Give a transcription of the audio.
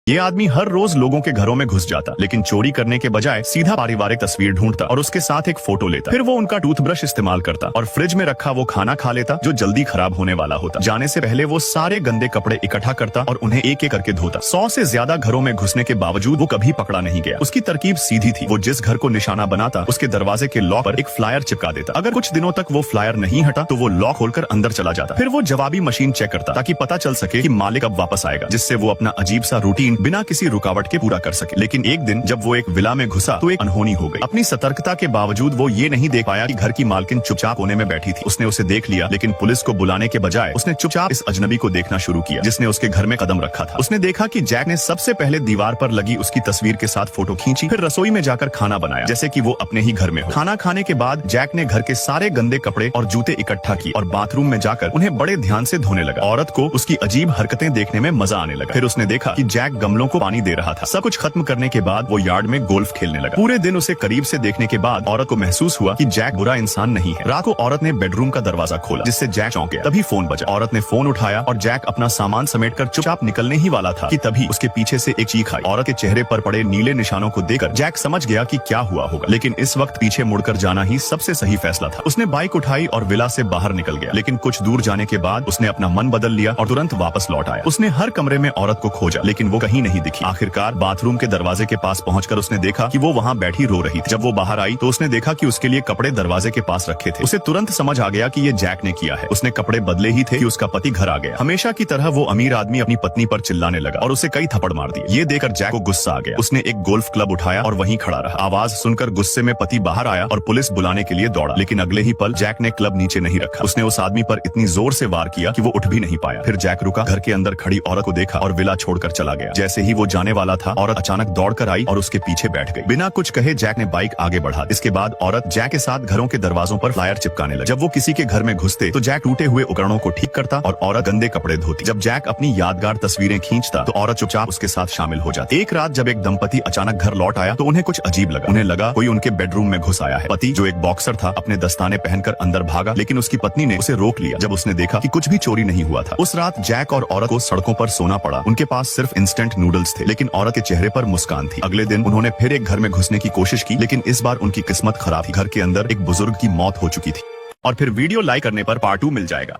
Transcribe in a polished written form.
ये आदमी हर रोज लोगों के घरों में घुस जाता, लेकिन चोरी करने के बजाय सीधा पारिवारिक तस्वीर ढूंढता और उसके साथ एक फोटो लेता। फिर वो उनका टूथब्रश इस्तेमाल करता और फ्रिज में रखा वो खाना खा लेता जो जल्दी खराब होने वाला होता। जाने से पहले वो सारे गंदे कपड़े इकट्ठा करता और उन्हें एक एक करके धोता। 100 से ज्यादा घरों में घुसने के बावजूद वो कभी पकड़ा नहीं गया। उसकी तरकीब सीधी थी, वो जिस घर को निशाना बनाता उसके दरवाजे के लॉक पर एक फ्लायर चिपका देता। अगर कुछ दिनों तक वो फ्लायर नहीं हटा तो वो लॉक खोलकर अंदर चला जाता। फिर वो जवाबी मशीन चेक करता ताकि पता चल सके कि मालिक अब वापस आएगा, जिससे वो अपना अजीब सा रूटीन बिना किसी रुकावट के पूरा कर सके। लेकिन एक दिन जब वो एक विला में घुसा तो एक अनहोनी हो गई। अपनी सतर्कता के बावजूद वो ये नहीं देख पाया कि घर की मालकिन चुपचाप कोने में बैठी थी। उसने उसे देख लिया, लेकिन पुलिस को बुलाने के बजाय उसने चुपचाप इस अजनबी को देखना शुरू किया जिसने उसके घर में कदम रखा था। उसने देखा कि जैक ने सबसे पहले दीवार पर लगी उसकी तस्वीर के साथ फोटो खींची, फिर रसोई में जाकर खाना बनाया जैसे कि वो अपने ही घर में हो। खाना खाने के बाद जैक ने घर के सारे गंदे कपड़े और जूते इकट्ठा किए और बाथरूम में जाकर उन्हें बड़े ध्यान से धोने लगा। औरत को उसकी अजीब हरकतें देखने में मजा आने लगा। फिर उसने देखा कि जैक गमलों को पानी दे रहा था। सब कुछ खत्म करने के बाद वो यार्ड में गोल्फ खेलने लगा। पूरे दिन उसे करीब से देखने के बाद औरत को महसूस हुआ कि जैक बुरा इंसान नहीं है। रात को औरत ने बेडरूम का दरवाजा खोला जिससे जैक चौंक गया। तभी फोन बजा। औरत ने फोन उठाया और जैक अपना सामान समेटकर चुपचाप निकलने ही वाला था कि तभी उसके पीछे से एक चीख आई। औरत के चेहरे पर पड़े नीले निशानों को देखकर जैक समझ गया कि क्या हुआ होगा, लेकिन इस वक्त पीछे मुड़कर जाना ही सबसे सही फैसला था। उसने बाइक उठाई और विला से बाहर निकल गया, लेकिन कुछ दूर जाने के बाद उसने अपना मन बदल लिया और तुरंत वापस लौट आया। उसने हर कमरे में औरत को खोजा, लेकिन वो कहीं नहीं दिखी। आखिरकार बाथरूम के दरवाजे के पास पहुंचकर उसने देखा कि वो वहां बैठी रो रही थी। जब वो बाहर आई तो उसने देखा कि उसके लिए कपड़े दरवाजे के पास रखे थे। उसे तुरंत समझ आ गया कि ये जैक ने किया है। उसने कपड़े बदले ही थे कि उसका पति घर आ गया। हमेशा की तरह वो अमीर आदमी अपनी पत्नी पर चिल्लाने लगा और उसे कई थप्पड़ मार दिए। ये देखकर जैक को गुस्सा आ गया। उसने एक गोल्फ क्लब उठाया और वहीं खड़ा रहा। आवाज सुनकर गुस्से में पति बाहर आया और पुलिस बुलाने के लिए दौड़ा, लेकिन अगले ही पल जैक ने क्लब नीचे नहीं रखा। उसने उस आदमी पर इतनी जोर से वार किया कि वो उठ भी नहीं पाया। फिर जैक रुका, घर के अंदर खड़ी औरत को देखा और विला छोड़कर चला गया। जैसे ही वो जाने वाला था, औरत अचानक दौड़कर आई और उसके पीछे बैठ गई। बिना कुछ कहे जैक ने बाइक आगे बढ़ा। इसके बाद औरत जैक के साथ घरों के दरवाजों पर फ्लायर चिपकाने लगी। जब वो किसी के घर में घुसते तो जैक टूटे हुए उपकरणों को ठीक करता और औरत गंदे कपड़े धोती। जब जैक अपनी यादगार तस्वीरें खींचता तो औरत चुपचाप उसके साथ शामिल हो जाती। एक रात जब एक दंपति अचानक घर लौट आया तो उन्हें कुछ अजीब लगा। उन्हें लगा कोई उनके बेडरूम में घुस आया है। पति, जो एक बॉक्सर था, अपने दस्ताने पहनकर अंदर भागा, लेकिन उसकी पत्नी ने उसे रोक लिया जब उसने देखा कि कुछ भी चोरी नहीं हुआ था। उस रात जैक और औरत को सड़कों पर सोना पड़ा। उनके पास सिर्फ इंस्टेंट नूडल्स थे, लेकिन औरत के चेहरे पर मुस्कान थी। अगले दिन उन्होंने फिर एक घर में घुसने की कोशिश की, लेकिन इस बार उनकी किस्मत खराब थी। घर के अंदर एक बुजुर्ग की मौत हो चुकी थी। और फिर वीडियो लाइक करने पर पार्ट 2 मिल जाएगा।